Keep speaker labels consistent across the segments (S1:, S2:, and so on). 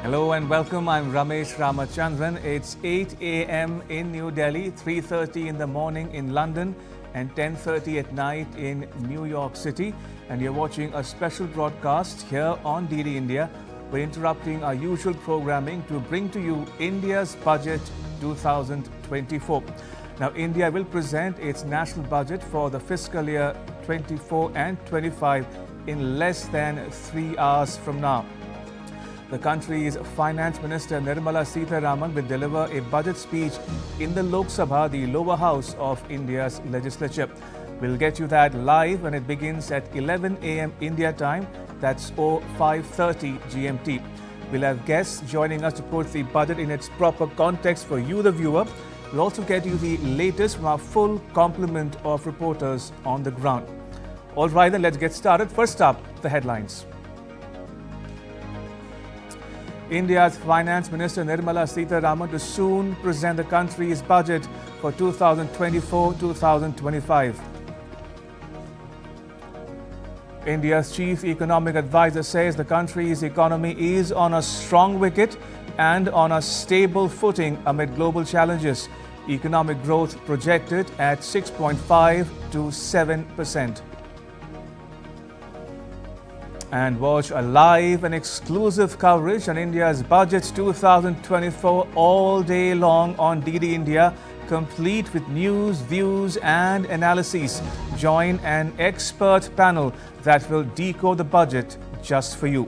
S1: Hello and welcome. I'm Ramesh Ramachandran. It's 8 a.m. in New Delhi, 3:30 in the morning in London, and 10:30 at night in New York City. And you're watching a special broadcast here on DD India. We're interrupting our usual programming to bring to you India's budget 2024. Now, India will present its national budget for the fiscal year 24 and 25 in less than 3 hours from now. The country's Finance Minister Nirmala Sitharaman will deliver a budget speech in the Lok Sabha, the lower house of India's legislature. We'll get you that live when it begins at 11 a.m. India time. That's 5:30 GMT. We'll have guests joining us to put the budget in its proper context for you, the viewer. We'll also get you the latest from our full complement of reporters on the ground. All right, then let's get started. First up, the headlines. India's Finance Minister Nirmala Sitharaman to soon present the country's budget for 2024-2025. India's chief economic advisor says the country's economy is on a strong wicket and on a stable footing amid global challenges. Economic growth projected at 6.5 to 7%. And watch a live and exclusive coverage on India's Budget 2024 all day long on DD India, complete with news, views and analyses. Join an expert panel that will decode the budget just for you.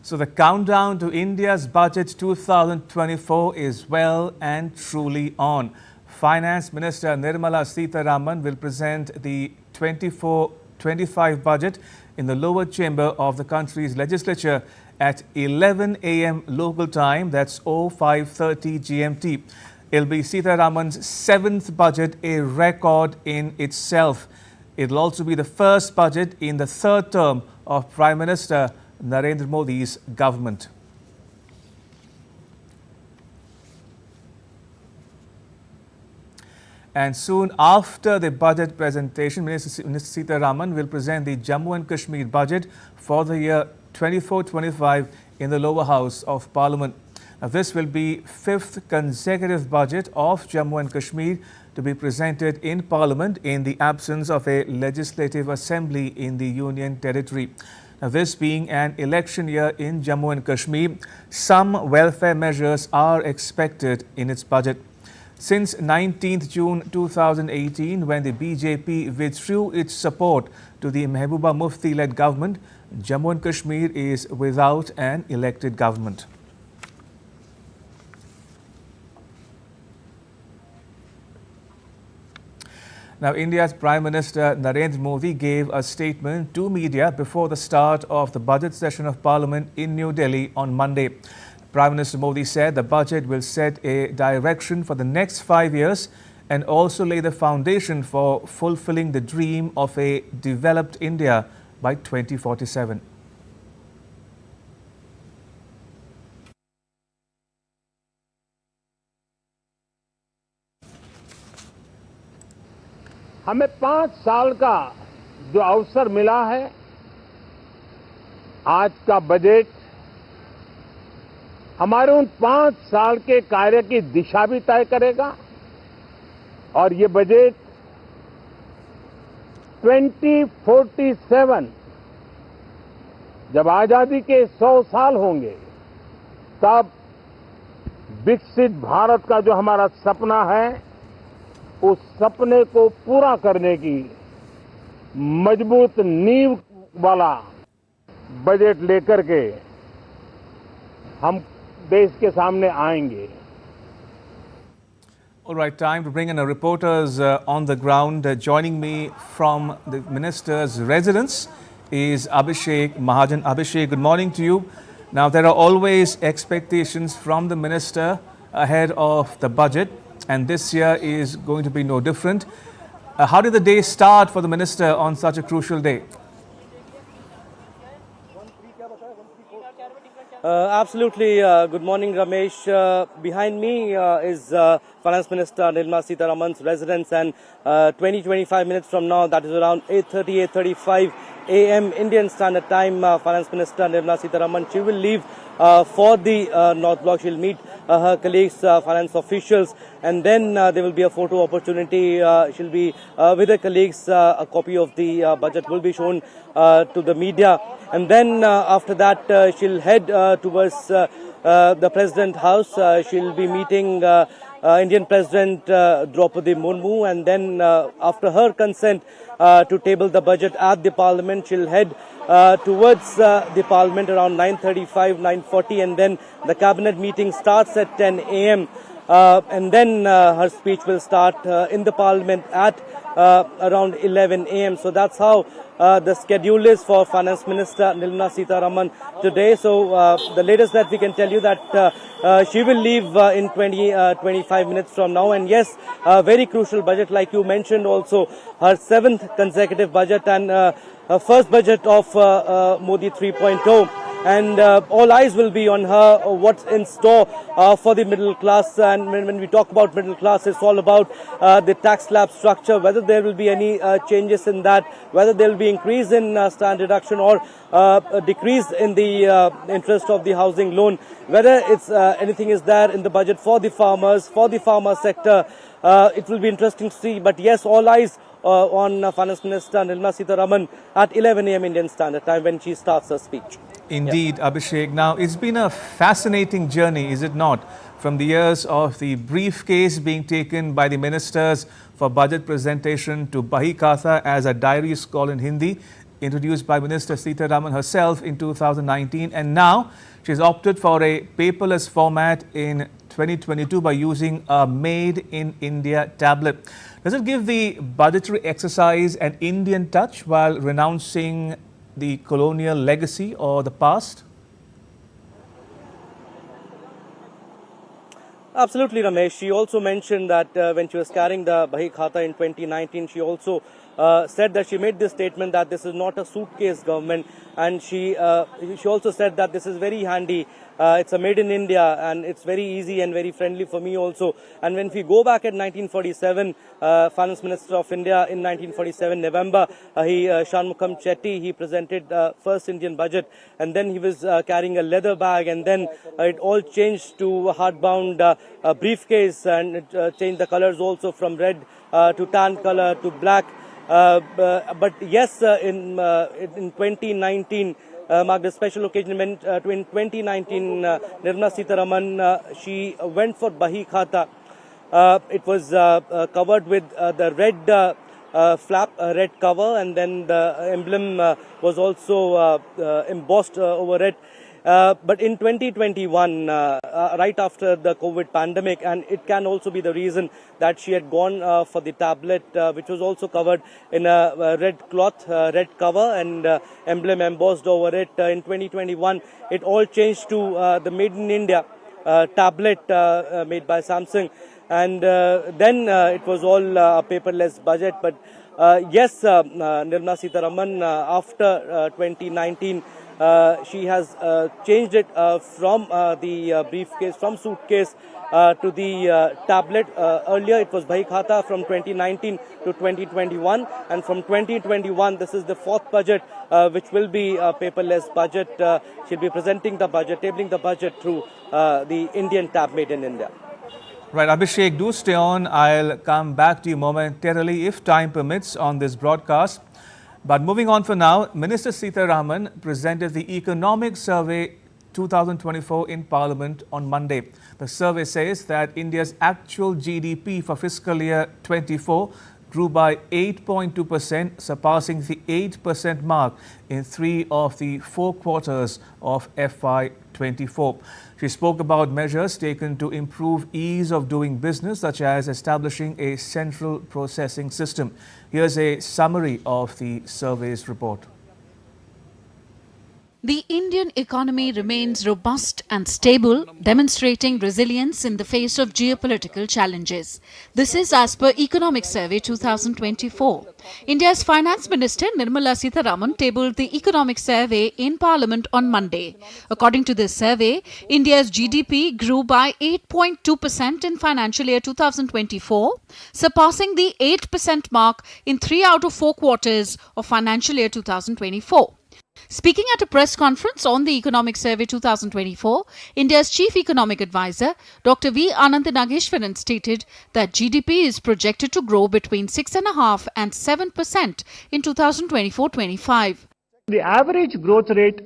S1: So the countdown to India's budget 2024 is well and truly on. Finance Minister Nirmala Sitharaman will present the 24-25 budget in the lower chamber of the country's legislature at 11 a.m. local time. That's 5:30 GMT. It'll be Sitharaman's seventh budget, a record in itself. It'll also be the first budget in the third term of Prime Minister Narendra Modi's government. And soon after the budget presentation, Minister Sitharaman will present the Jammu and Kashmir budget for the year 24-25 in the lower house of Parliament. Now, this will be fifth consecutive budget of Jammu and Kashmir to be presented in Parliament in the absence of a legislative assembly in the Union territory. Now, this being an election year in Jammu and Kashmir, some welfare measures are expected in its budget. Since 19th June 2018, when the BJP withdrew its support to the Mehbooba Mufti-led government, Jammu and Kashmir is without an elected government. Now, India's Prime Minister Narendra Modi gave a statement to media before the start of the budget session of Parliament in New Delhi on Monday. Prime Minister Modi said the budget will set a direction for the next 5 years and also lay the foundation for fulfilling the dream of a developed India by 2047.
S2: हमें 5 साल का जो अवसर मिला है, आज का budget हमारे उन 5 साल के कार्य की दिशा भी तय करेगा और ये बजट 2047 जब आजादी के 100 साल होंगे तब विकसित भारत का जो हमारा सपना है, उस सपने को पूरा करने की मजबूत नींव वाला बजट लेकर के हम देश के सामने आएंगे.
S1: All right, time to bring in our reporters on the ground. Joining me from the minister's residence is Abhishek Mahajan. Abhishek, good morning to you. Now, there are always expectations from the minister ahead of the budget, and this year is going to be no different. How did the day start for the minister on such a crucial day?
S3: Absolutely. Good morning, Ramesh. Behind me is Finance Minister Nirmala Sitharaman's residence, and 20-25 minutes from now, that is around 8:35 a.m. Indian Standard Time, Finance Minister Nirmala Sitharaman, she will leave for the North Block. She'll meet her colleagues, finance officials, and then there will be a photo opportunity. She'll be with her colleagues. A copy of the budget will be shown to the media. And then after that, she'll head towards the President House. She'll be meeting Indian President Draupadi Murmu, and then after her consent to table the budget at the Parliament, she'll head towards the Parliament around 9:35, 9:40, and then the Cabinet meeting starts at 10 a.m. And then her speech will start in the Parliament at around 11 a.m. So that's how the schedule is for Finance Minister Nirmala Sitharaman today. So the latest that we can tell you that she will leave in 25 minutes from now. And yes, a very crucial budget, like you mentioned, also her 7th consecutive budget and first budget of Modi 3.0. And all eyes will be on her, what's in store for the middle class. And when we talk about middle class, it's all about the tax slab structure, whether there will be any changes in that, whether there will be increase in stamp deduction or a decrease in the interest of the housing loan, whether it's anything is there in the budget for the farmers, for the farmer sector. It will be interesting to see. But yes, all eyes on Finance Minister Nirmala Sitharaman at 11 a.m. Indian Standard Time when she starts her speech.
S1: Indeed, yeah. Abhishek. Now, it's been a fascinating journey, is it not? From the years of the briefcase being taken by the ministers for budget presentation to Bahi Khata, as a diary is called in Hindi, introduced by Minister Sitharaman herself in 2019. And now, she's opted for a paperless format in 2022 by using a Made in India tablet. Does it give the budgetary exercise an Indian touch while renouncing the colonial legacy or the past?
S3: Absolutely, Ramesh. She also mentioned that when she was carrying the Bahi Khata in 2019, she also said that she made this statement that this is not a suitcase government, and she also said that this is very handy. It's a made in India, and it's very easy and very friendly for me also. And when we go back at 1947, Finance Minister of India in 1947 November, Shanmukham Chetty, he presented first Indian budget, and then he was carrying a leather bag, and then it all changed to a hardbound briefcase, and it changed the colors also from red to tan color to black. But yes, in 2019, marked a special occasion when in 2019, Nirmala Sitharaman, she went for Bahi Khata. It was covered with the red flap, red cover, and then the emblem was also embossed over it. But in 2021, right after the COVID pandemic, and it can also be the reason that she had gone for the tablet, which was also covered in a red cloth, red cover, and emblem embossed over it. In 2021, it all changed to the Made in India tablet made by Samsung. And then it was all a paperless budget. But yes, Nirmala Sitharaman, after 2019, she has changed it from the briefcase, from suitcase to the tablet. Earlier it was Bahi Khata from 2019 to 2021, and from 2021 this is the 4th budget which will be a paperless budget. She'll be presenting the budget, tabling the budget through the Indian tab Made in India.
S1: Right, Abhishek, do stay on. I'll come back to you momentarily if time permits on this broadcast. But moving on for now, Minister Sitharaman presented the Economic Survey 2024 in Parliament on Monday. The survey says that India's actual GDP for fiscal year 24 grew by 8.2%, surpassing the 8% mark in 3 of the 4 quarters of FY24. She spoke about measures taken to improve ease of doing business, such as establishing a central processing system. Here's a summary of the survey's report.
S4: The Indian economy remains robust and stable, demonstrating resilience in the face of geopolitical challenges. This is as per Economic Survey 2024. India's Finance Minister Nirmala Sitharaman tabled the Economic Survey in Parliament on Monday. According to this survey, India's GDP grew by 8.2% in financial year 2024, surpassing the 8% mark in 3 out of 4 quarters of financial year 2024. Speaking at a press conference on the Economic Survey 2024, India's Chief Economic Advisor, Dr. V. Anand Nageshwaran, stated that GDP is projected to grow between 6.5% and 7% in 2024-25.
S5: The average growth rate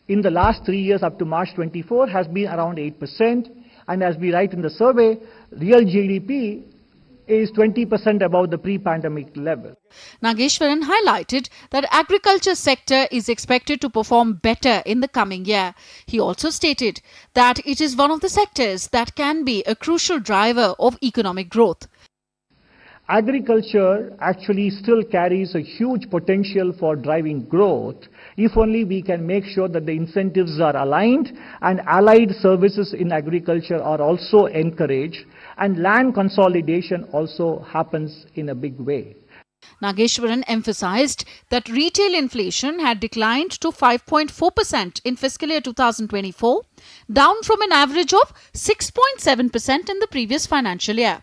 S5: in the last 3 years up to March 24 has been around 8%, and as we write in the survey, real GDP is 20% above the pre-pandemic level.
S4: Nageshwaran highlighted that agriculture sector is expected to perform better in the coming year. He also stated that it is one of the sectors that can be a crucial driver of economic growth.
S5: Agriculture actually still carries a huge potential for driving growth if only we can make sure that the incentives are aligned and allied services in agriculture are also encouraged and land consolidation also happens in a big way.
S4: Nageshwaran emphasized that retail inflation had declined to 5.4% in fiscal year 2024, down from an average of 6.7% in the previous financial year.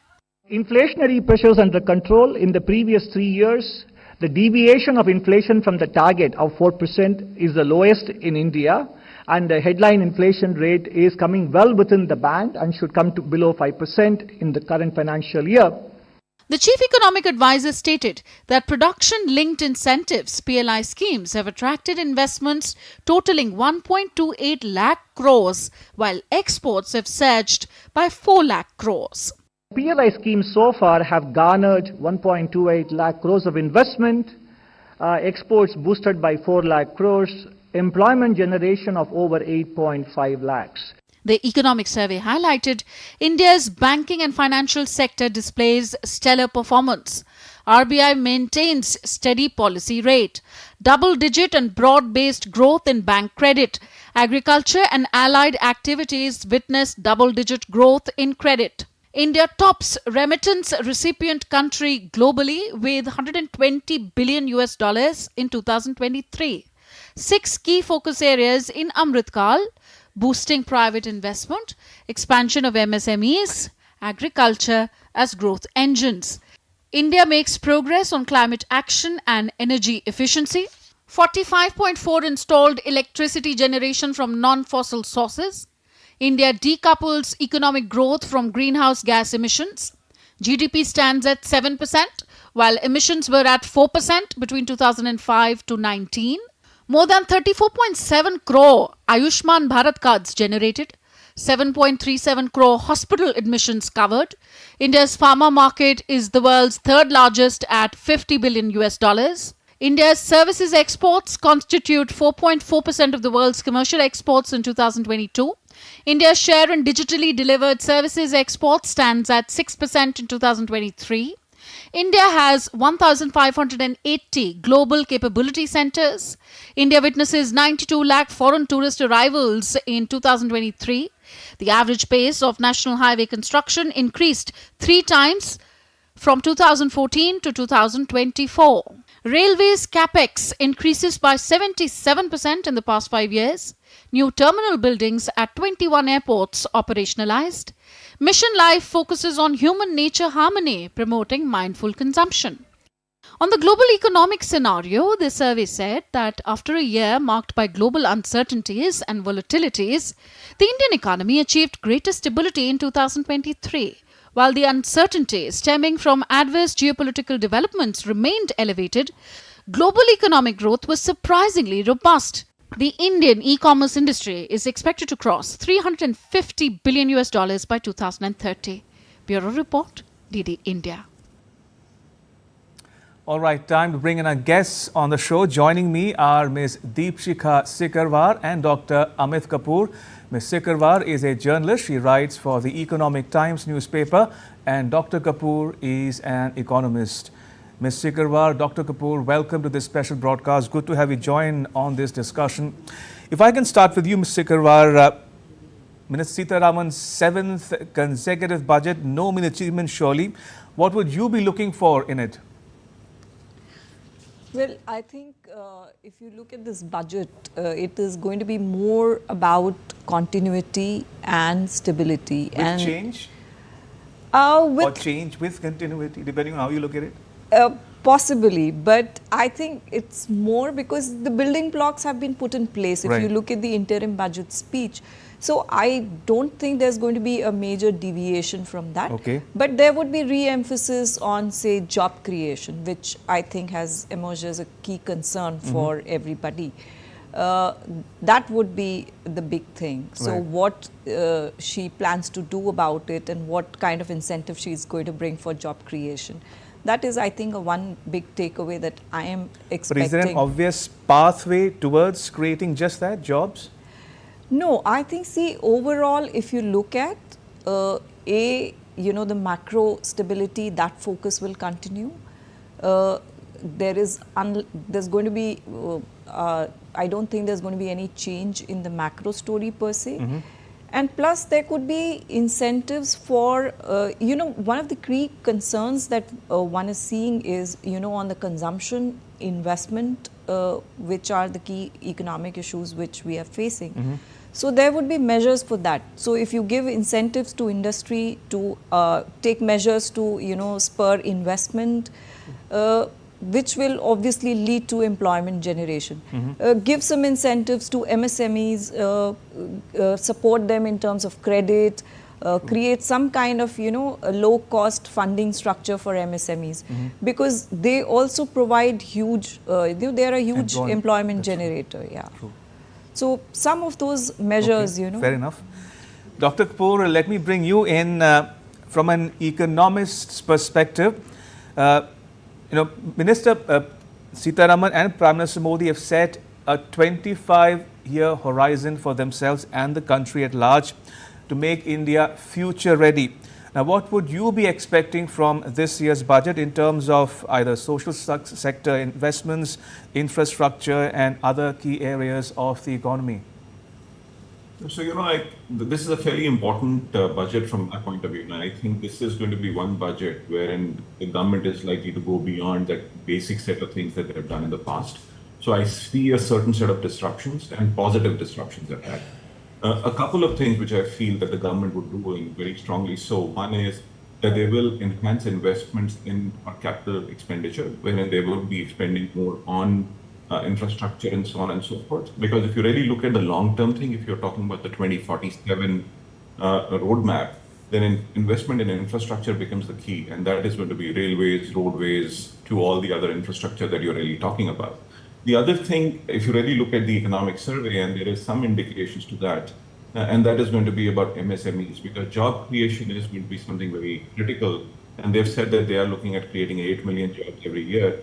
S5: Inflationary pressures under control in the previous 3 years. The deviation of inflation from the target of 4% is the lowest in India, and the headline inflation rate is coming well within the band and should come to below 5% in the current financial year.
S4: The Chief Economic Advisor stated that production-linked incentives (PLI) schemes have attracted investments totaling 1.28 lakh crores, while exports have surged by 4 lakh crores.
S5: PLI schemes so far have garnered 1.28 lakh crores of investment, exports boosted by 4 lakh crores, employment generation of over 8.5 lakhs.
S4: The Economic Survey highlighted India's banking and financial sector displays stellar performance. RBI maintains steady policy rate, double-digit and broad-based growth in bank credit. Agriculture and allied activities witnessed double-digit growth in credit. India tops remittance recipient country globally with $120 billion in 2023. 6 key focus areas in Amritkal: boosting private investment, expansion of MSMEs, agriculture as growth engines. India makes progress on climate action and energy efficiency. 45.4 installed electricity generation from non-fossil sources. India decouples economic growth from greenhouse gas emissions. GDP stands at 7%, while emissions were at 4% between 2005 to 19. More than 34.7 crore Ayushman Bharat cards generated. 7.37 crore hospital admissions covered. India's pharma market is the world's third largest at $50 billion. India's services exports constitute 4.4% of the world's commercial exports in 2022. India's share in digitally delivered services exports stands at 6% in 2023. India has 1,580 global capability centers. India witnesses 92 lakh foreign tourist arrivals in 2023. The average pace of national highway construction increased 3 times from 2014 to 2024. Railways capex increases by 77% in the past 5 years. New terminal buildings at 21 airports operationalized. Mission Life focuses on human nature harmony, promoting mindful consumption. On the global economic scenario, the survey said that after a year marked by global uncertainties and volatilities, the Indian economy achieved greater stability in 2023. While the uncertainty stemming from adverse geopolitical developments remained elevated, global economic growth was surprisingly robust. The Indian e-commerce industry is expected to cross $350 billion by 2030. Bureau Report, DD India.
S1: All right, time to bring in our guests on the show. Joining me are Ms. Deepshikha Sikarwar and Dr. Amit Kapoor. Ms. Sikarwar is a journalist. She writes for the Economic Times newspaper, and Dr. Kapoor is an economist. Ms. Sikarwar, Dr. Kapoor, welcome to this special broadcast. Good to have you join on this discussion. If I can start with you, Mr. Karwar, Minister Sitaraman's 7th consecutive budget, no mean achievement surely. What would you be looking for in it?
S6: Well, I think if you look at this budget, it is going to be more about continuity and stability.
S1: With change? Or change with continuity, depending on how you look at it?
S6: Possibly, but I think it's more because the building blocks have been put in place. If
S1: Right.
S6: you look at the interim budget speech, so I don't think there's going to be a major deviation from that.
S1: Okay.
S6: But there would be re-emphasis on, say, job creation, which I think has emerged as a key concern for everybody. That would be the big thing. So
S1: Right.
S6: what she plans to do about it and what kind of incentive she is going to bring for job creation. That is, I think, one big takeaway that I am expecting.
S1: But is there an obvious pathway towards creating just that, jobs?
S6: No, I think, see, overall, if you look at, the macro stability, that focus will continue. There's going to be, I don't think there's going to be any change in the macro story per se. And plus, there could be incentives for, one of the key concerns that one is seeing is, on the consumption, investment, which are the key economic issues which we are facing. So there would be measures for that. So if you give incentives to industry to take measures to, spur investment, which will obviously lead to employment generation. Give some incentives to MSMEs, support them in terms of credit, create some kind of, a low-cost funding structure for MSMEs, because they also provide huge, they are a huge employment generator. Yeah.
S1: True.
S6: So some of those measures,
S1: Okay, fair enough. Dr. Kapoor, let me bring you in from an economist's perspective. Minister Sitaraman and Prime Minister Modi have set a 25-year horizon for themselves and the country at large to make India future ready. Now, what would you be expecting from this year's budget in terms of either social sector investments, infrastructure and other key areas of the economy?
S7: So, this is a fairly important budget from my point of view. And I think this is going to be one budget wherein the government is likely to go beyond that basic set of things that they have done in the past. So I see a certain set of disruptions and positive disruptions at that. A couple of things which I feel that the government would do, and very strongly so. One is that they will enhance investments in our capital expenditure, wherein they will be spending more on infrastructure and so on and so forth. Because if you really look at the long-term thing, if you're talking about the 2047 roadmap, then investment in infrastructure becomes the key. And that is going to be railways, roadways, to all the other infrastructure that you're really talking about. The other thing, if you really look at the economic survey, and there is some indications to that, and that is going to be about MSMEs, because job creation is going to be something very critical. And they've said that they are looking at creating 8 million jobs every year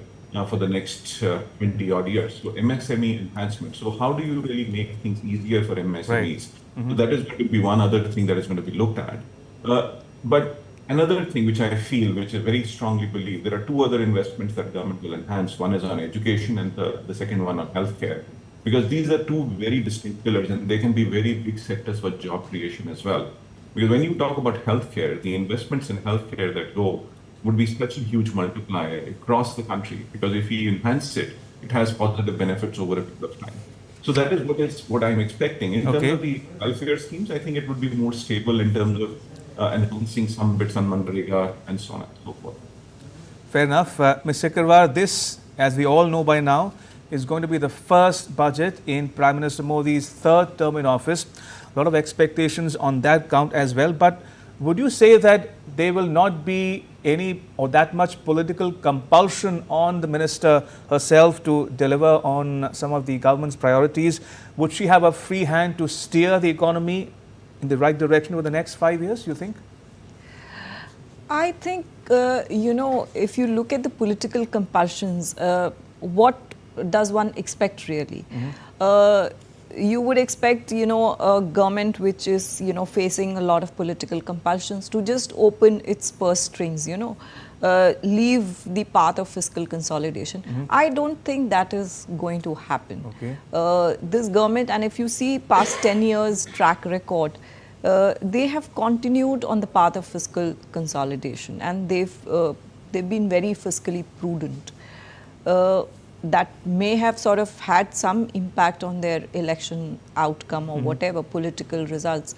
S7: for the next 20 odd years. So MSME enhancement. So how do you really make things easier for MSMEs?
S1: Right.
S7: So that is going to be one other thing that is going to be looked at. But another thing which I feel, which I very strongly believe, there are two other investments that government will enhance. One is on education and the second one on healthcare. Because these are two very distinct pillars and they can be very big sectors for job creation as well. Because when you talk about healthcare, the investments in healthcare that go would be such a huge multiplier across the country. Because if we enhance it, it has positive benefits over a period of time. So that is what I'm expecting. In terms of the welfare schemes, I think it would be more stable in terms of enhancing some bits on Manrega and so on and so forth.
S1: Fair enough. Mr. Karwar, this, as we all know by now, is going to be the first budget in Prime Minister Modi's third term in office. A lot of expectations on that count as well. But would you say that there will not be any or that much political compulsion on the minister herself to deliver on some of the government's priorities? Would she have a free hand to steer the economy in the right direction over the next 5 years, you think?
S6: I think, if you look at the political compulsions, what does one expect really? You would expect, a government which is, facing a lot of political compulsions to just open its purse strings, leave the path of fiscal consolidation. I don't think that is going to happen.
S1: Okay.
S6: This government, and if you see past 10 years track record, they have continued on the path of fiscal consolidation, and they've been very fiscally prudent. That may have sort of had some impact on their election outcome or whatever political results.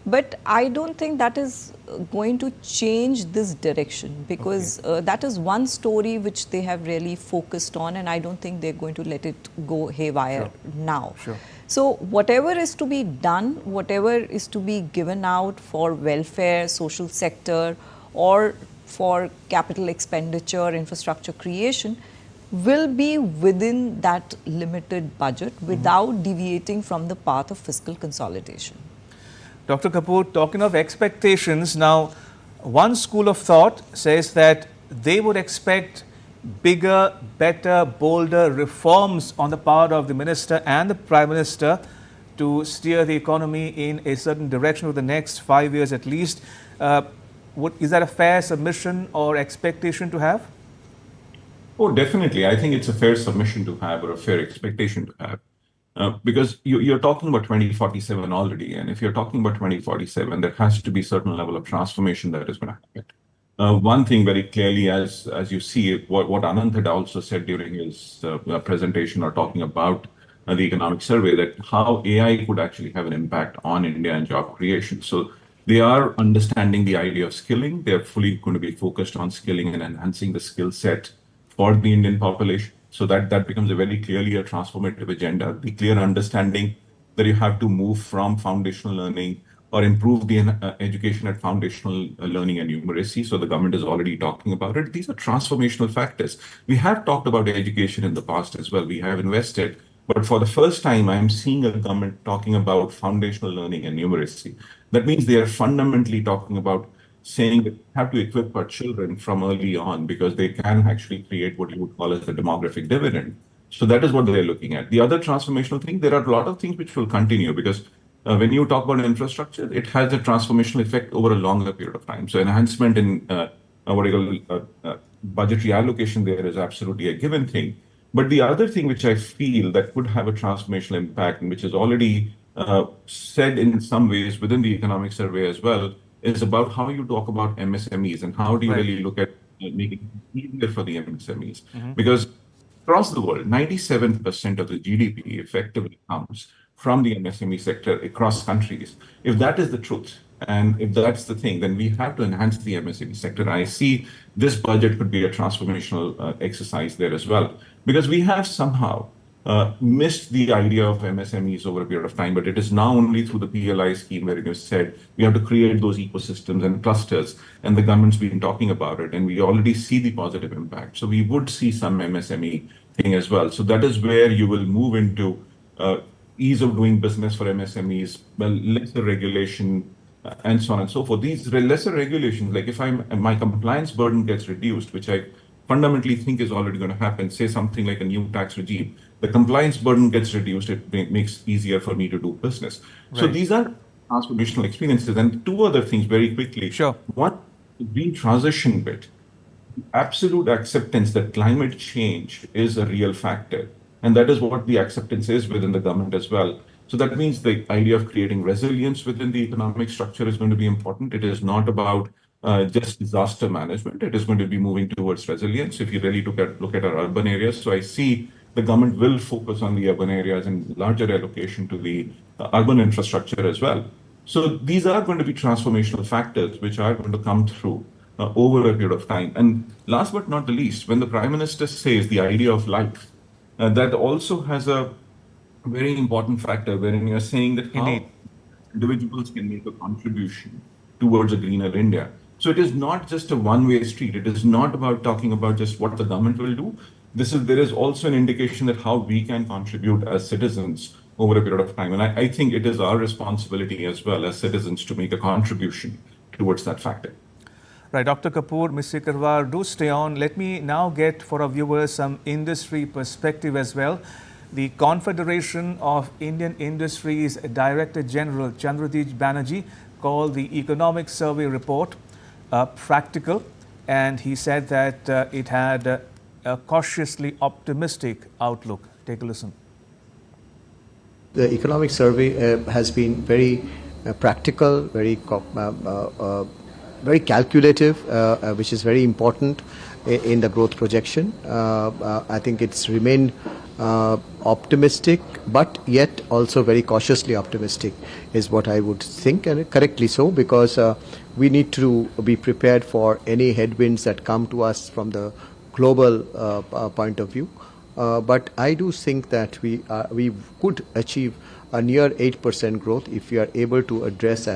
S6: But I don't think that is going to change this direction, because that is one story which they have really focused on, and I don't think they're going to let it go haywire now.
S1: Sure.
S6: So whatever is to be done, whatever is to be given out for welfare, social sector, or for capital expenditure, infrastructure creation, will be within that limited budget without deviating from the path of fiscal consolidation.
S1: Dr. Kapoor, talking of expectations, now one school of thought says that they would expect bigger, better, bolder reforms on the part of the minister and the Prime Minister to steer the economy in a certain direction over the next 5 years at least. Is that a fair submission or expectation to have?
S7: Oh, definitely. I think it's a fair submission to have, or a fair expectation to have. Because you're talking about 2047 already. And if you're talking about 2047, there has to be a certain level of transformation that is going to happen. One thing very clearly, as you see, what Anand had also said during his presentation or talking about the economic survey, that how AI could actually have an impact on India and job creation. So they are understanding the idea of skilling. They're fully going to be focused on skilling and enhancing the skill set for the Indian population. So that becomes a very clearly a transformative agenda. The clear understanding that you have to move from foundational learning or improve the education at foundational learning and numeracy. So the government is already talking about it. These are transformational factors. We have talked about education in the past as well. We have invested, but for the first time, I'm seeing a government talking about foundational learning and numeracy. That means they are fundamentally talking about saying that we have to equip our children from early on, because they can actually create what you would call as the demographic dividend. So that is what they're looking at. The other transformational thing, there are a lot of things which will continue, because when you talk about infrastructure, it has a transformational effect over a longer period of time. So enhancement in budgetary allocation there is absolutely a given thing. But the other thing which I feel that could have a transformational impact, and which is already said in some ways within the economic survey as well, is about how you talk about MSMEs and how do you really look at making it easier for the MSMEs. Because across the world, 97% of the GDP effectively comes from the MSME sector across countries. If that is the truth, and if that's the thing, then we have to enhance the MSME sector. I see this budget could be a transformational exercise there as well, because we have somehow missed the idea of MSMEs over a period of time, but it is now only through the PLI scheme where it is said we have to create those ecosystems and clusters, and the government's been talking about it, and we already see the positive impact. So we would see some MSME thing as well. So that is where you will move into ease of doing business for MSMEs, lesser regulation, and so on and so forth. These lesser regulations, like if my compliance burden gets reduced, which I fundamentally think is already going to happen, say something like a new tax regime, the compliance burden gets reduced, it makes it easier for me to do business. Right. So these are transformational experiences. And two other things very quickly.
S1: Sure.
S7: One, the green transition bit, absolute acceptance that climate change is a real factor. And that is what the acceptance is within the government as well. So that means the idea of creating resilience within the economic structure is going to be important. It is not about just disaster management. It is going to be moving towards resilience if you really look at our urban areas. So I see the government will focus on the urban areas and larger allocation to the urban infrastructure as well. So these are going to be transformational factors which are going to come through over a period of time. And last but not the least, when the Prime Minister says the idea of life, that also has a very important factor wherein you're saying that how individuals can make a contribution towards a greener India. So it is not just a one-way street. It is not about talking about just what the government will do. There is also an indication that how we can contribute as citizens over a period of time. And I think it is our responsibility as well as citizens to make a contribution towards that factor.
S1: Right, Dr. Kapoor, Ms. Sikarwar, do stay on. Let me now get for our viewers some industry perspective as well. The Confederation of Indian Industries Director General Chandradeep Banerjee called the Economic Survey Report practical and he said that it had a cautiously optimistic outlook. Take a listen.
S8: The economic survey has been very practical, very calculative, which is very important in the growth projection. I think it's remained optimistic, but yet also very cautiously optimistic is what I would think, and correctly so, because we need to be prepared for any headwinds that come to us from the global point of view. But I do think that we could achieve a near 8% growth if we are able to address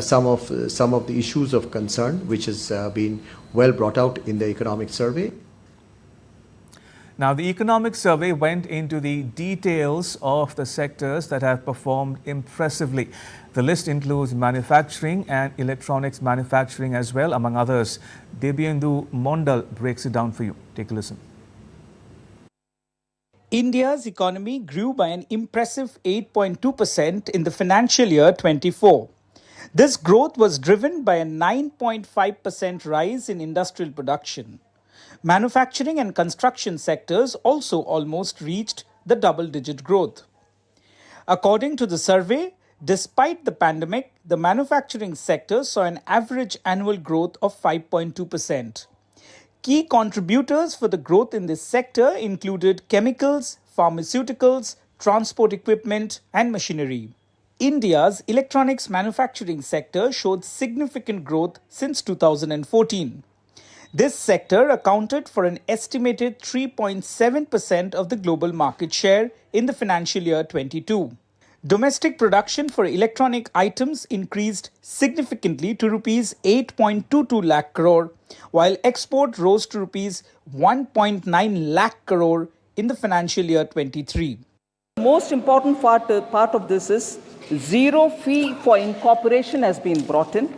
S8: some of the issues of concern, which has been well brought out in the economic survey.
S1: Now, the economic survey went into the details of the sectors that have performed impressively. The list includes manufacturing and electronics manufacturing as well, among others. Debyendu Mondal breaks it down for you. Take a listen.
S9: India's economy grew by an impressive 8.2% in the financial year 24. This growth was driven by a 9.5% rise in industrial production. Manufacturing and construction sectors also almost reached the double-digit growth. According to the survey, despite the pandemic, the manufacturing sector saw an average annual growth of 5.2%. Key contributors for the growth in this sector included chemicals, pharmaceuticals, transport equipment, and machinery. India's electronics manufacturing sector showed significant growth since 2014. This sector accounted for an estimated 3.7% of the global market share in the financial year 22. Domestic production for electronic items increased significantly to rupees 8.22 lakh crore, while export rose to rupees 1.9 lakh crore in the financial year 23.
S10: The most important part of this is zero fee for incorporation has been brought in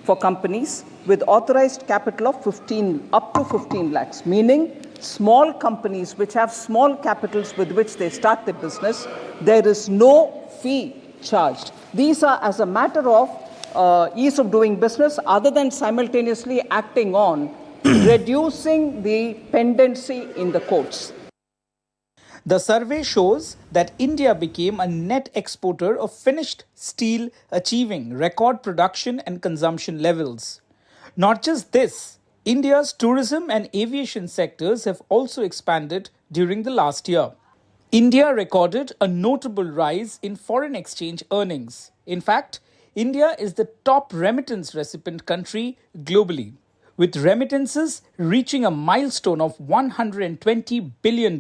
S10: for companies with authorized capital of up to 15 lakhs, meaning small companies which have small capitals with which they start their business, there is no fee charged. These are as a matter of ease of doing business, other than simultaneously acting on reducing the pendency in the courts.
S9: The survey shows that India became a net exporter of finished steel, achieving record production and consumption levels. Not just this, India's tourism and aviation sectors have also expanded during the last year. India recorded a notable rise in foreign exchange earnings. In fact, India is the top remittance recipient country globally, with remittances reaching a milestone of $120 billion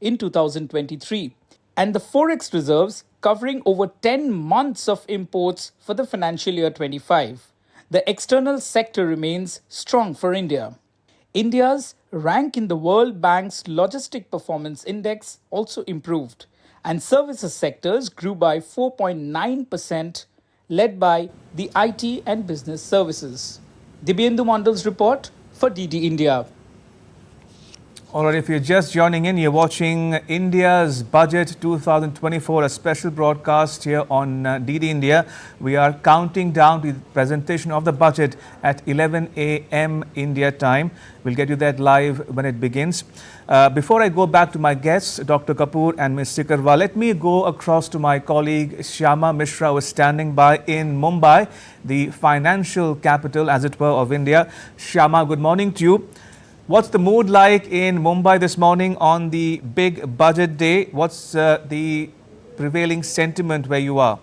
S9: in 2023, and the forex reserves covering over 10 months of imports for the financial year 25. The external sector remains strong for India. India's rank in the World Bank's Logistic Performance Index also improved, and services sectors grew by 4.9%, led by the IT and business services. Debyendu Mondal's report for DD India.
S1: All right, if you're just joining in, you're watching India's Budget 2024, a special broadcast here on DD India. We are counting down to the presentation of the budget at 11 a.m. India time. We'll get you that live when it begins. Before I go back to my guests, Dr. Kapoor and Ms. Sikarwa, let me go across to my colleague Shyama Mishra, who is standing by in Mumbai, the financial capital, as it were, of India. Shyama, good morning to you. What's the mood like in Mumbai this morning on the big budget day? What's the prevailing sentiment where you are?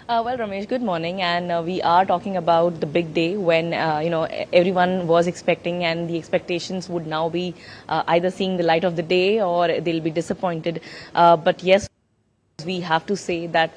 S11: Well, Ramesh, good morning. And we are talking about the big day when, everyone was expecting, and the expectations would now be either seeing the light of the day or they'll be disappointed. But yes, we have to say that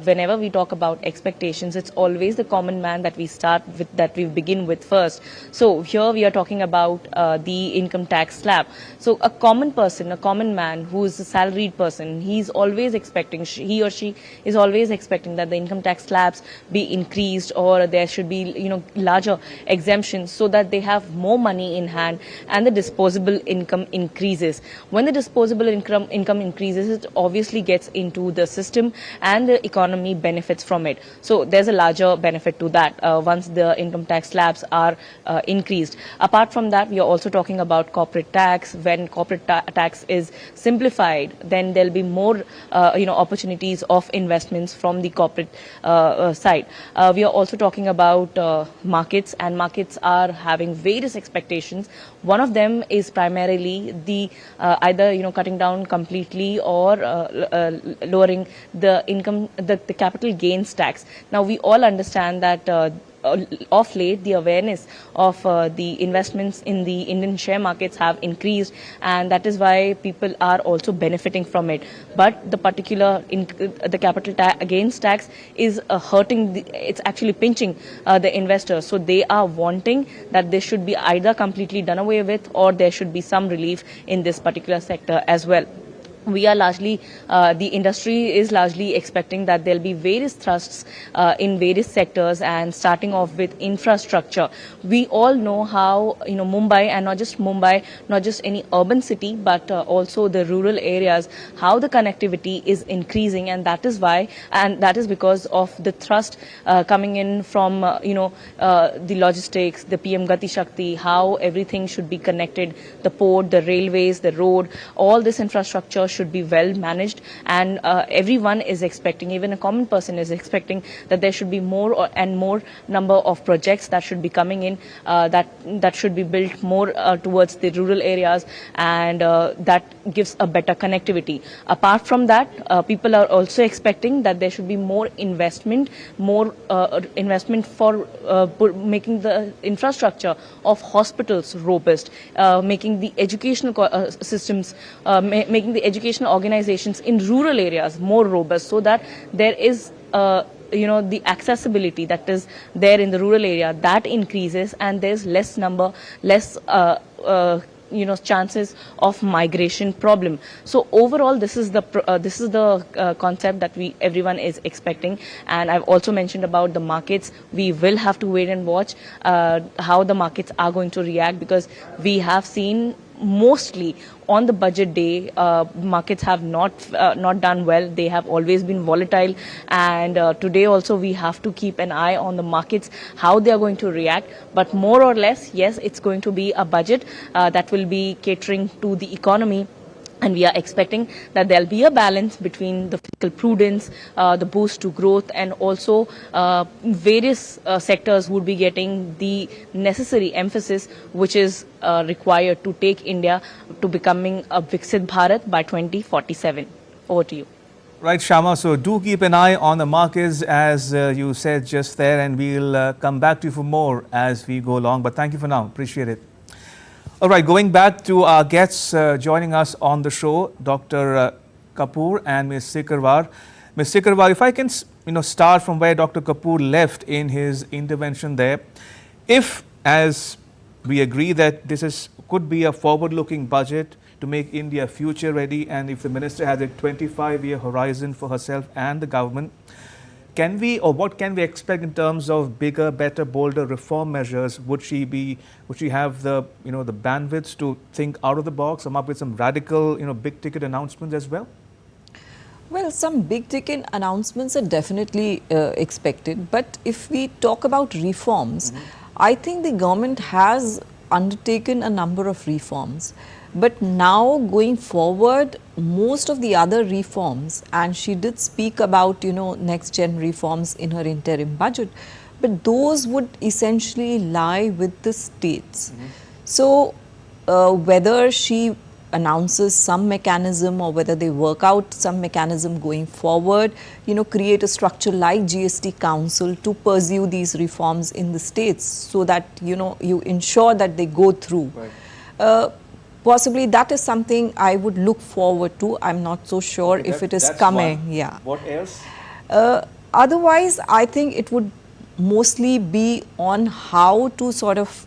S11: whenever we talk about expectations, it's always the common man that we start with, that we begin with first. So here we are talking about the income tax slab. So a common person, a common man who is a salaried person, he's always expecting, he or she is always expecting that the income tax slabs be increased, or there should be, larger exemptions so that they have more money in hand and the disposable income increases. When the disposable income increases, it obviously gets into into the system and the economy benefits from it. So there's a larger benefit to that once the income tax slabs are increased. Apart from that, we are also talking about corporate tax. When corporate tax is simplified, then there'll be more opportunities of investments from the corporate side. We are also talking about markets, and markets are having various expectations. One of them is primarily the either cutting down completely or lowering the income, the capital gains tax. Now we all understand that of late the awareness of the investments in the Indian share markets have increased, and that is why people are also benefiting from it. But the particular the capital gains tax is hurting, it's actually pinching the investors. So they are wanting that this should be either completely done away with, or there should be some relief in this particular sector as well. We are largely, the industry is largely expecting that there'll be various thrusts in various sectors, and starting off with infrastructure. We all know how, Mumbai, and not just Mumbai, not just any urban city, but also the rural areas, how the connectivity is increasing, and that is why, and that is because of the thrust coming in from, the logistics, the PM Gati Shakti, how everything should be connected, the port, the railways, the road, all this infrastructure should be well managed, and everyone is expecting, even a common person is expecting, that there should be more and more number of projects that should be coming in, that should be built more towards the rural areas, and that gives a better connectivity. Apart from that, people are also expecting that there should be more investment for making the infrastructure of hospitals robust, making the educational systems, making the educational organizations in rural areas more robust, so that there is the accessibility that is there in the rural area, that increases, and there's less chances of migration problem. So overall, this is the concept that everyone is expecting. And I've also mentioned about the markets. We will have to wait and watch how the markets are going to react, because we have seen mostly on the budget day, markets have not done well. They have always been volatile, and today also we have to keep an eye on the markets, how they are going to react. But more or less, yes, it's going to be a budget that will be catering to the economy. And we are expecting that there'll be a balance between the fiscal prudence, the boost to growth, and also various sectors would be getting the necessary emphasis which is required to take India to becoming a Viksit Bharat by 2047. Over to you.
S1: Right, Shama. So do keep an eye on the markets, as you said just there, and we'll come back to you for more as we go along. But thank you for now. Appreciate it. All right, going back to our guests joining us on the show, Dr. Kapoor and Ms. Sikarwar. Ms. Sikarwar, if I can start from where Dr. Kapoor left in his intervention there. If, as we agree that this could be a forward-looking budget to make India future-ready, and if the minister has a 25-year horizon for herself and the government, can we, or what can we expect in terms of bigger, better, bolder reform measures? Would she have the the bandwidth to think out of the box, come up with some radical big-ticket announcements as well?
S6: Well, some big-ticket announcements are definitely expected. But if we talk about reforms, I think the government has undertaken a number of reforms. But now going forward, most of the other reforms, and she did speak about, next gen reforms in her interim budget, but those would essentially lie with the states. So whether she announces some mechanism or whether they work out some mechanism going forward, create a structure like GST Council to pursue these reforms in the states so that, you ensure that they go through. Right. Possibly that is something I would look forward to. I'm not so sure if it is coming. One. Yeah.
S1: What else?
S6: Otherwise, I think it would mostly be on how to sort of,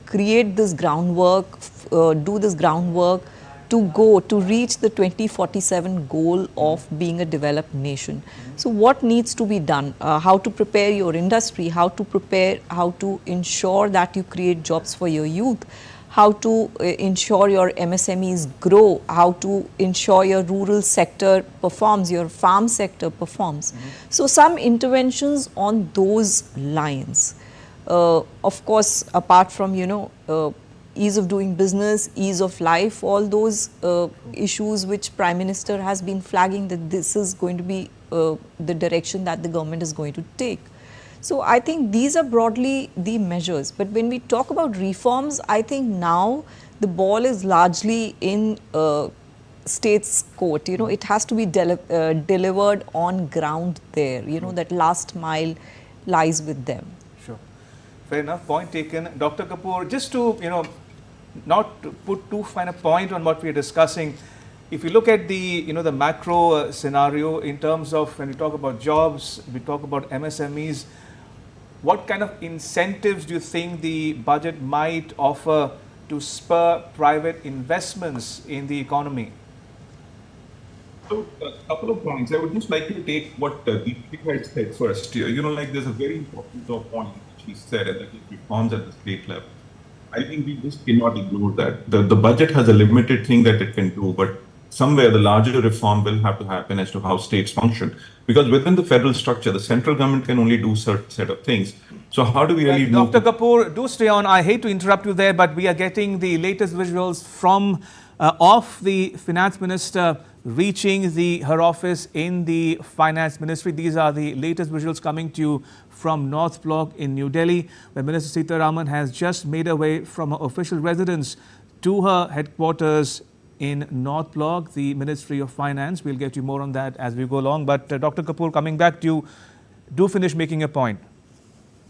S6: create this groundwork, do this groundwork to reach the 2047 goal of being a developed nation. So what needs to be done? How to prepare your industry, how to ensure that you create jobs for your youth, how to ensure your MSMEs grow, how to ensure your rural sector performs, your farm sector performs. So some interventions on those lines. Of course, apart from, ease of doing business, ease of life, all those issues which Prime Minister has been flagging that this is going to be the direction that the government is going to take. So I think these are broadly the measures. But when we talk about reforms, I think now the ball is largely in state's court. It has to be delivered on ground there. That last mile lies with them.
S1: Sure. Fair enough. Point taken. Dr. Kapoor, just to, not to put too fine a point on what we are discussing, if you look at the, the macro scenario in terms of when we talk about jobs, we talk about MSMEs, what kind of incentives do you think the budget might offer to spur private investments in the economy?
S7: So, a couple of points. I would just like to take what Deepika had said first. There's a very important point which he said, and that is reforms at the state level. I think we just cannot ignore that. The budget has a limited thing that it can do, but somewhere the larger reform will have to happen as to how states function. Because within the federal structure, the central government can only do a certain set of things. So how do we really
S1: Dr. Kapoor, do stay on. I hate to interrupt you there, but we are getting the latest visuals from of the finance minister reaching her office in the finance ministry. These are the latest visuals coming to you from North Block in New Delhi, where Minister Sitharaman has just made her way from her official residence to her headquarters in North Block, the Ministry of Finance. We'll get you more on that as we go along. But Dr. Kapoor, coming back to you, do finish making a point.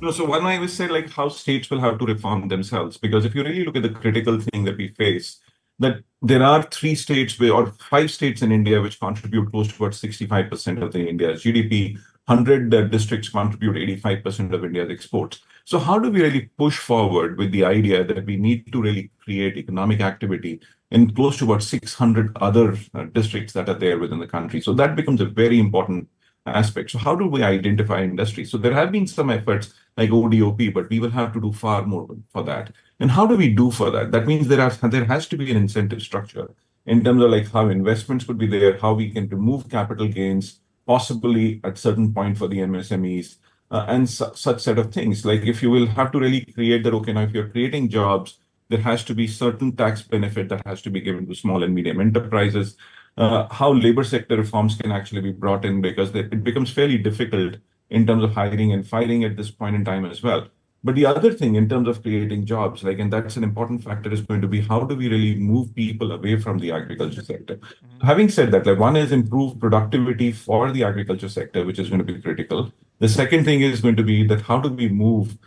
S7: No, so one I would say how states will have to reform themselves, because if you really look at the critical thing that we face, that there are 3 states or 5 states in India which contribute close to about 65% of the India's GDP. 100 districts contribute 85% of India's exports. So how do we really push forward with the idea that we need to really create economic activity in close to about 600 other districts that are there within the country? So that becomes a very important aspect. So how do we identify industry? So there have been some efforts like ODOP, but we will have to do far more for that. And how do we do for that? That means there has to be an incentive structure in terms of how investments could be there, how we can remove capital gains, possibly at certain point for the MSMEs, and such set of things. If you will have to really create that, okay, now if you're creating jobs, there has to be certain tax benefit that has to be given to small and medium enterprises. How labor sector reforms can actually be brought in, because it becomes fairly difficult in terms of hiring and filing at this point in time as well. But the other thing in terms of creating jobs, and that's an important factor, is going to be how do we really move people away from the agriculture sector? Having said that, one is improve productivity for the agriculture sector, which is going to be critical. The second thing is going to be that how do we move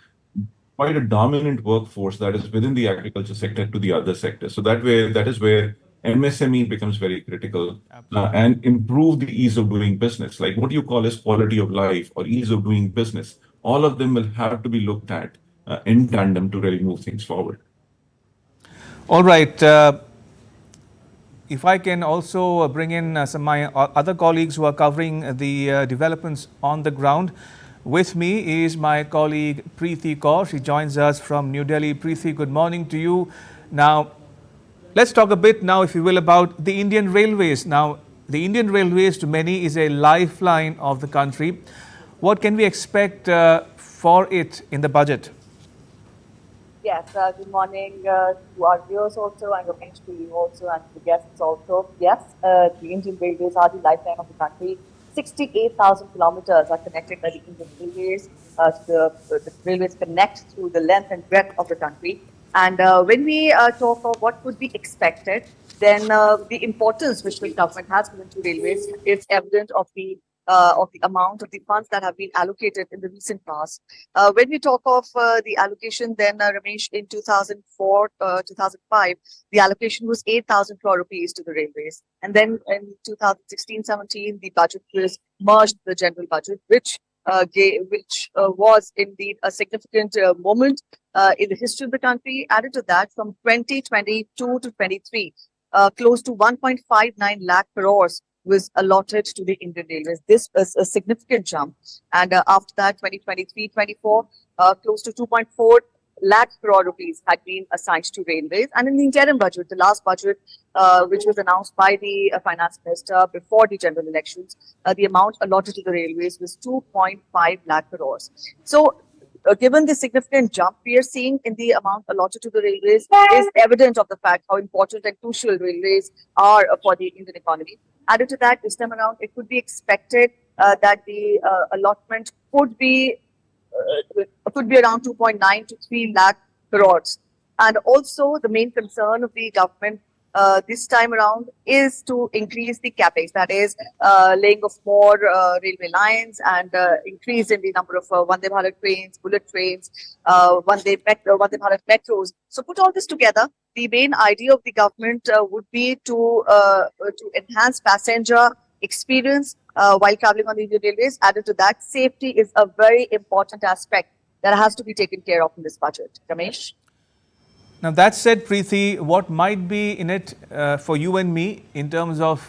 S7: quite a dominant workforce that is within the agriculture sector to the other sectors. So that is where MSME becomes very critical, and improve the ease of doing business. What you call as quality of life or ease of doing business, all of them will have to be looked at in tandem to really move things forward.
S1: All right. If I can also bring in some of my other colleagues who are covering the developments on the ground. With me is my colleague Preeti Kaur. She joins us from New Delhi. Preeti, good morning to you. Now, let's talk a bit now, if you will, about the Indian Railways. Now, the Indian Railways to many is a lifeline of the country. What can we expect for it in the budget?
S12: Yes, good morning to our viewers also, and Ramesh to you also, and to the guests also. Yes, the Indian Railways are the lifeline of the country. 68,000 kilometers are connected by the Indian Railways. The railways connect through the length and breadth of the country. And when we talk of what could be expected, then the importance which the government has given to railways is evident of the amount of the funds that have been allocated in the recent past. When we talk of the allocation, then Ramesh, in 2004, 2005, the allocation was 8,000 crore rupees to the railways. And then in 2016-17, the budget was merged with the general budget, which was indeed a significant moment in the history of the country. Added to that, from 2022 to 23, close to 1.59 lakh crores was allotted to the Indian Railways. This is a significant jump. And after that, 2023-24, close to 2.4 lakh crore rupees had been assigned to railways. And in the interim budget, the last budget, which was announced by the finance minister before the general elections, the amount allotted to the railways was 2.5 lakh crores. So, given the significant jump we are seeing in the amount allotted to the railways is evident of the fact how important and crucial railways are for the Indian economy. Added to that, this time around, it could be expected that the allotment could be around 2.9 to 3 lakh crores. And also, the main concern of the government this time around is to increase the capex, that is, laying of more railway lines and increase in the number of Vande Bharat trains, bullet trains, Vande Bharat metros. So, put all this together, the main idea of the government would be to enhance passenger experience while traveling on the Indian Railways. Added to that, safety is a very important aspect that has to be taken care of in this budget. Ramesh?
S1: Now, that said, Preeti, what might be in it for you and me in terms of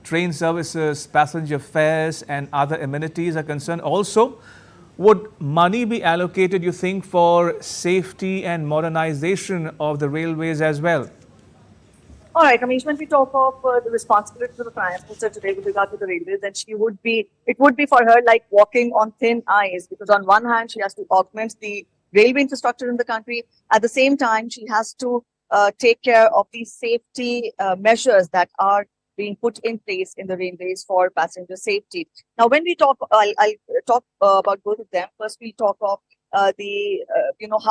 S1: train services, passenger fares and other amenities are concerned? Also, would money be allocated, you think, for safety and modernization of the railways as well?
S12: All right, Ramesh, when we talk of the responsibility of the Finance Minister today with regard to the railways, then it would be for her like walking on thin ice, because on one hand, she has to augment the railway infrastructure in the country. At the same time, she has to take care of the safety measures that are being put in place in the railways for passenger safety. Now, when we talk, I'll talk about both of them. First, we'll talk of how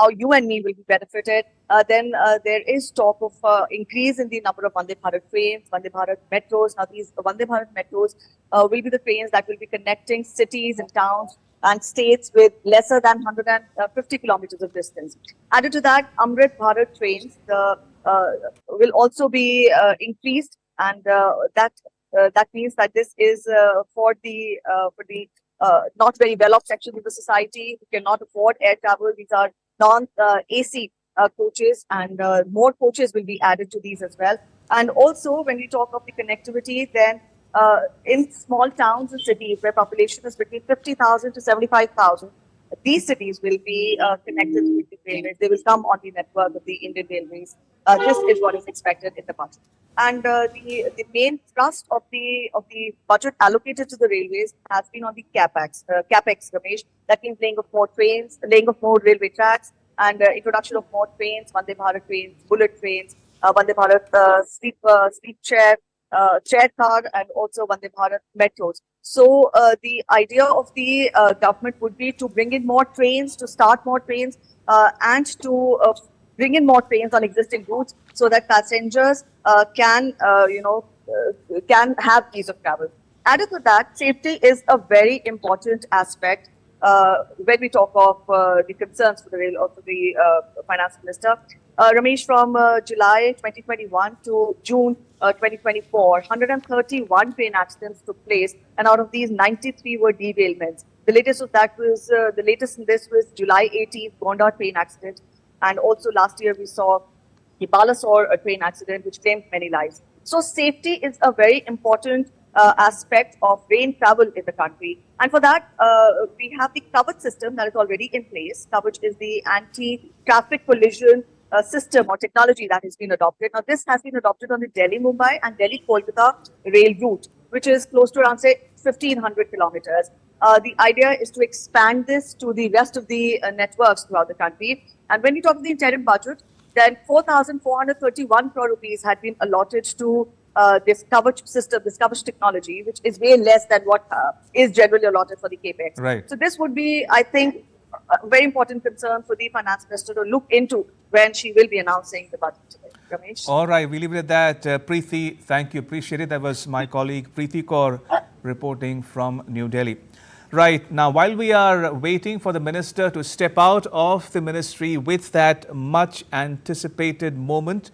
S12: you and me will be benefited. Then there is talk of increase in the number of Vande Bharat trains, Vande Bharat metros. Now, these Vande Bharat metros will be the trains that will be connecting cities and towns and states with lesser than 150 kilometers of distance. Added to that, Amrit Bharat trains will also be increased, and that means that this is for the not very well-off section of the society who cannot afford air travel. These are non-AC coaches, and more coaches will be added to these as well. And also, when we talk of the connectivity, then in small towns and cities where population is between 50,000 to 75,000, these cities will be connected to the railways. They will come on the network of the Indian Railways. This is what is expected in the budget. And the main thrust of the budget allocated to the railways has been on the capex, Ramesh. That means laying of more trains, laying of more railway tracks, and introduction of more trains, Vande Bharat trains, bullet trains, Vande Bharat sleep chair car, and also Vande Bharat metros. So the idea of the government would be to bring in more trains, to start more trains, and to bring in more trains on existing routes so that passengers can have ease of travel. Added to that, safety is a very important aspect when we talk of the concerns for the finance minister. Ramesh, from July 2021 to June 2024, 131 train accidents took place, and out of these, 93 were derailments. The latest in this was July 18th, Gondar train accident, and also last year we saw the Balasore train accident, which claimed many lives. So safety is a very important aspect of rail travel in the country. And for that, we have the Kavach system that is already in place. Kavach is the anti-traffic collision system or technology that has been adopted. Now, this has been adopted on the Delhi-Mumbai and Delhi-Kolkata rail route, which is close to around, say, 1,500 kilometers. The idea is to expand this to the rest of the networks throughout the country. And when we talk of the interim budget, then 4,431 crore rupees had been allotted to this Kavach system, this Kavach technology, which is way less than what is generally allotted for the capex.
S1: Right.
S12: So this would be, I think, a very important concern for the finance minister to look into when she will be announcing the budget today. Ramesh?
S1: All right, we leave it at that. Preeti, thank you. Appreciate it. That was my colleague Preeti Kaur reporting from New Delhi. Right, now while we are waiting for the minister to step out of the ministry with that much anticipated moment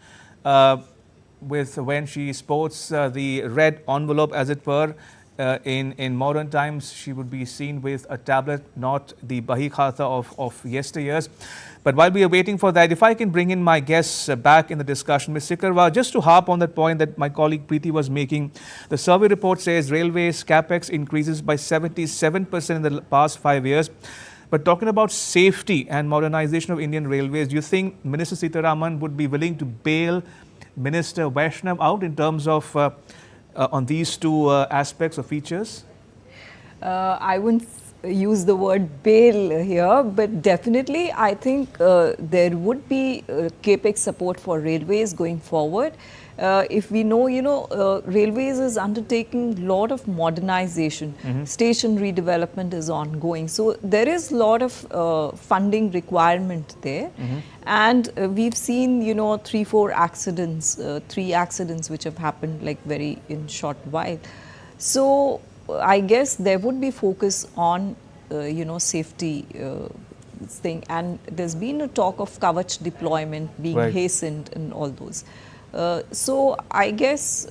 S1: with when she sports the red envelope, as it were, in modern times, she would be seen with a tablet, not the Bahi Khata of yesteryears. But while we are waiting for that, if I can bring in my guests back in the discussion, Ms. Sikarwa, just to harp on that point that my colleague Preeti was making, the survey report says railways capex increases by 77% in the past 5 years. But talking about safety and modernization of Indian Railways, do you think Minister Sitharaman would be willing to bail Minister Vaishnav out in terms of on these two aspects or features?
S6: I wouldn't use the word bail here, but definitely I think there would be capex support for railways going forward. If we know, railways is undertaking a lot of modernization, station redevelopment is ongoing. So there is a lot of funding requirement there. And we've seen, 3-4 accidents, 3 accidents which have happened like very in short while. So I guess there would be focus on, safety thing, and there's been a talk of Kavach deployment being hastened and all those. So I guess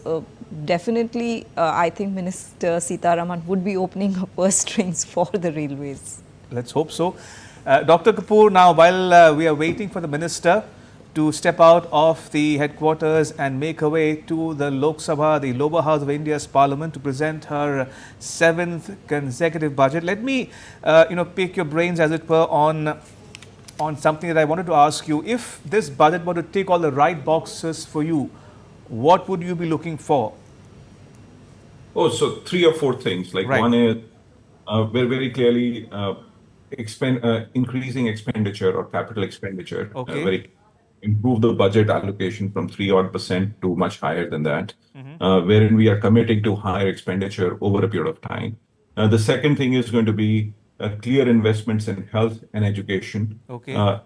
S6: definitely I think Minister Sitharaman would be opening her purse strings for the railways.
S1: Let's hope so. Dr. Kapoor, now while we are waiting for the minister to step out of the headquarters and make her way to the Lok Sabha, the lower house of India's parliament, to present her 7th consecutive budget, let me, pick your brains, as it were, on something that I wanted to ask you. If this budget were to tick all the right boxes for you, what would you be looking for?
S7: Oh, so 3 or 4 things. Like one is very clearly increasing expenditure or capital expenditure. Improve the budget allocation from 3% to much higher than that, wherein we are committing to higher expenditure over a period of time. The second thing is going to be clear investments in health and education. And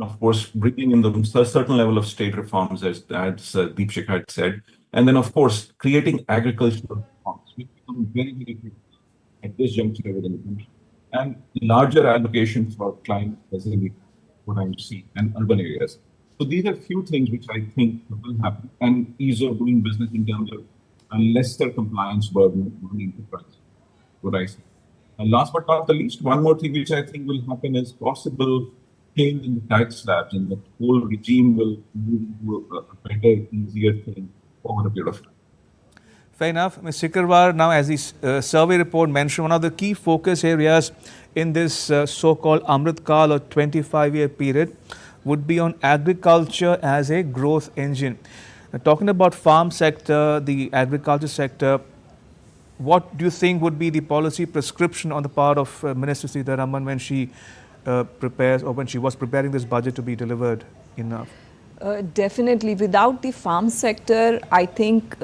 S7: of course, bringing in a certain level of state reforms, as Deepshikha had said. And then, of course, creating agricultural reforms, which become very, very critical at this juncture within the country. And larger allocations for climate resilience, what I see, and urban areas. So these are few things which I think will happen, and ease of doing business in terms of lesser compliance burden on enterprise, what I see. And last but not the least, one more thing which I think will happen is possible change in the tax slabs, and the whole regime will move to a better, easier thing over a period of time.
S1: Fair enough. Ms. Sikarwar, now as the survey report mentioned, one of the key focus areas in this so-called Amrit Kal or 25-year period would be on agriculture as a growth engine. Now, talking about farm sector, the agriculture sector, what do you think would be the policy prescription on the part of Minister Sitharaman when she prepares, or when she was preparing this budget to be delivered enough?
S6: Definitely. Without the farm sector, I think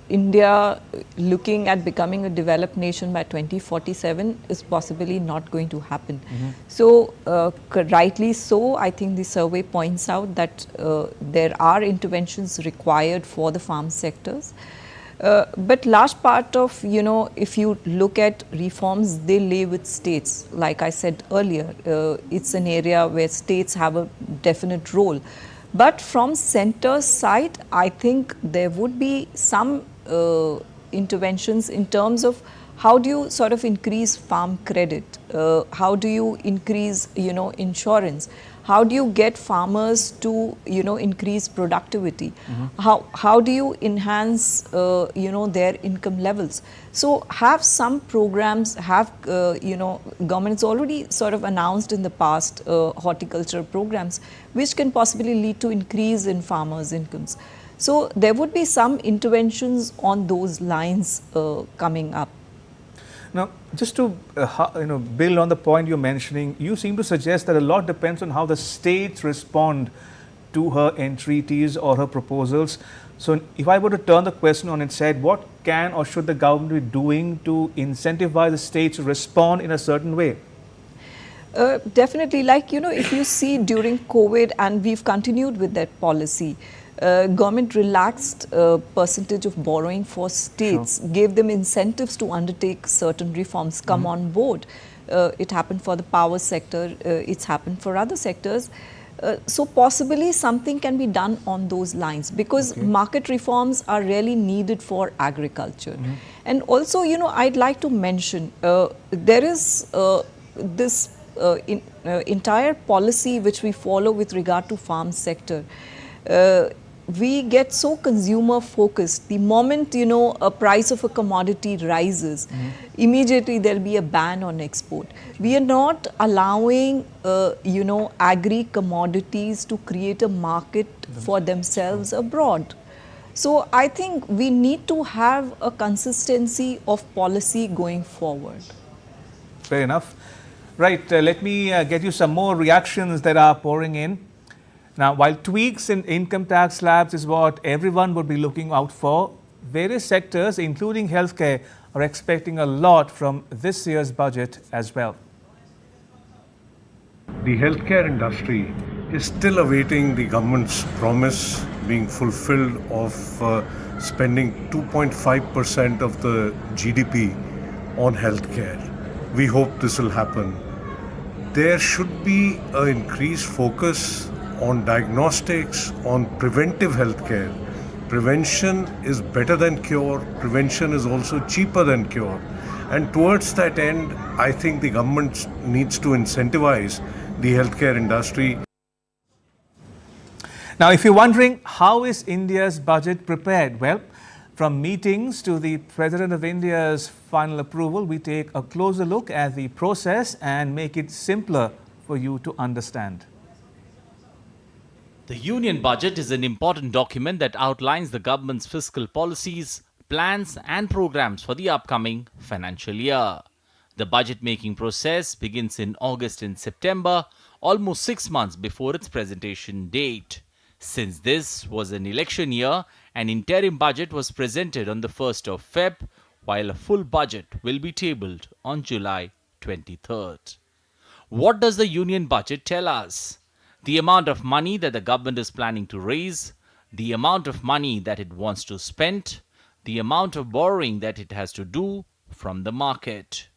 S6: India looking at becoming a developed nation by 2047 is possibly not going to happen. So, rightly so, I think the survey points out that there are interventions required for the farm sectors. But large part of, if you look at reforms, they lay with states. Like I said earlier, it's an area where states have a definite role. But from centre side, I think there would be some interventions in terms of how do you sort of increase farm credit? How do you increase, insurance? How do you get farmers to, increase productivity? How do you enhance, their income levels? So have some programs, government's already sort of announced in the past horticulture programs, which can possibly lead to increase in farmers' incomes. So there would be some interventions on those lines coming up.
S1: Now, just to build on the point you're mentioning, you seem to suggest that a lot depends on how the states respond to her entreaties or her proposals. So, if I were to turn the question on its head, what can or should the government be doing to incentivize the states to respond in a certain way?
S6: Definitely, like, if you see during COVID, and we've continued with that policy, government relaxed percentage of borrowing for states, gave them incentives to undertake certain reforms, come on board. It happened for the power sector, it's happened for other sectors. So possibly something can be done on those lines, because market reforms are really needed for agriculture. And also, I'd like to mention, there is this entire policy which we follow with regard to farm sector. we get so consumer focused. The moment, you know, a price of a commodity rises, immediately there'll be a ban on export. We are not allowing, you know, agri commodities to create a market for themselves abroad. So I think we need to have a consistency of policy going forward.
S1: Fair enough. Right, let me get you some more reactions that are pouring in. Now, while tweaks in income tax slabs is what everyone would be looking out for, various sectors, including healthcare, are expecting a lot from this year's budget as well.
S13: The healthcare industry is still awaiting the government's promise being fulfilled of spending 2.5% of the GDP on healthcare. We hope this will happen. There should be an increased focus on diagnostics, on preventive healthcare. Prevention is better than cure. Prevention is also cheaper than cure. And towards that end, I think the government needs to incentivize the healthcare industry.
S1: Now, if you're wondering, how is India's budget prepared? Well, from meetings to the President of India's final approval, we take a closer look at the process and make it simpler for you to understand.
S14: The Union Budget is an important document that outlines the government's fiscal policies, plans and programs for the upcoming financial year. The budget-making process begins in August and September, almost 6 months before its presentation date. Since this was an election year, an interim budget was presented on the 1st of Feb, while a full budget will be tabled on July 23rd. What does the Union Budget tell us? The amount of money that the government is planning to raise, the amount of money that it wants to spend, the amount of borrowing that it has to do from the market.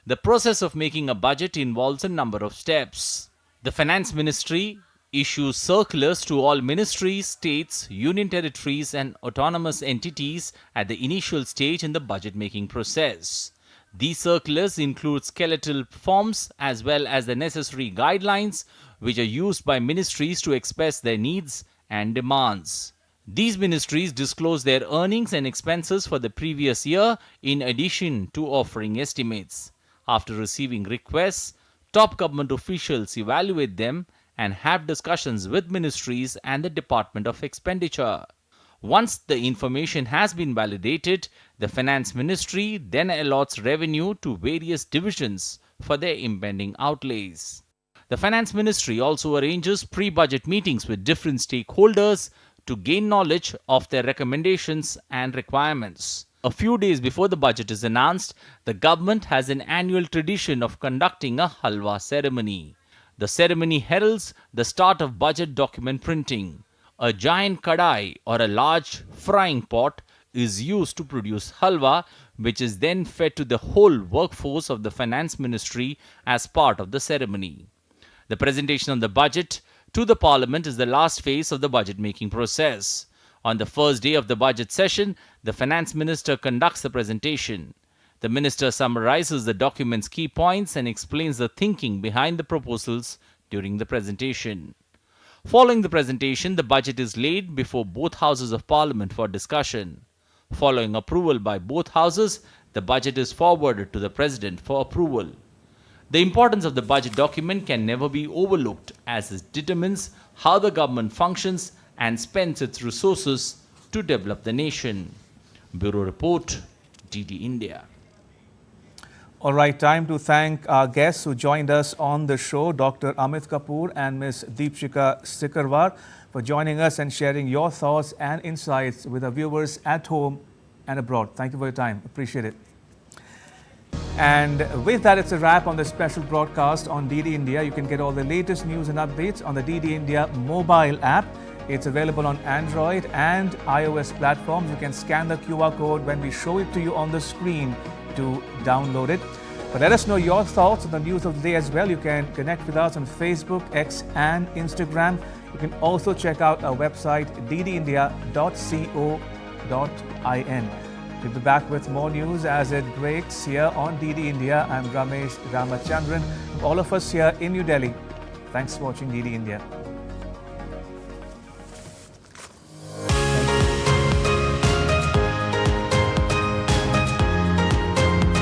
S14: The process of making a budget involves a number of steps. The Finance Ministry issues circulars to all ministries, states, union territories and autonomous entities at the initial stage in the budget-making process. These circulars include skeletal forms as well as the necessary guidelines which are used by ministries to express their needs and demands. These ministries disclose their earnings and expenses for the previous year in addition to offering estimates. After receiving requests, top government officials evaluate them and have discussions with ministries and the Department of Expenditure. Once the information has been validated, the Finance Ministry then allots revenue to various divisions for their impending outlays. The Finance Ministry also arranges pre-budget meetings with different stakeholders to gain knowledge of their recommendations and requirements. A few days before the budget is announced, the government has an annual tradition of conducting a halwa ceremony. The ceremony heralds the start of budget document printing. A giant kadai or a large frying pot is used to produce halwa, which is then fed to the whole workforce of the Finance Ministry as part of the ceremony. The presentation of the budget to the Parliament is the last phase of the budget-making process. On the first day of the budget session, the Finance Minister conducts the presentation. The Minister summarizes the document's key points and explains the thinking behind the proposals during the presentation. Following the presentation, the budget is laid before both houses of Parliament for discussion. Following approval by both houses, the budget is forwarded to the President for approval. The importance of the budget document can never be overlooked as it determines how the government functions and spends its resources to develop the nation. Bureau Report, DD India.
S1: All right, time to thank our guests who joined us on the show, Dr. Amit Kapoor and Ms. Deepshika Sikarwar, for joining us and sharing your thoughts and insights with our viewers at home and abroad. Thank you for your time. Appreciate it. And with that, it's a wrap on this special broadcast on DD India. You can get all the latest news and updates on the DD India mobile app. It's available on Android and iOS platforms. You can scan the QR code when we show it to you on the screen to download it. But let us know your thoughts on the news of the day as well. You can connect with us on Facebook, X and Instagram. You can also check out our website ddindia.co.in. We'll be back with more news as it breaks here on DD India. I'm Ramesh Ramachandran. All of us here in New Delhi. Thanks for watching DD India.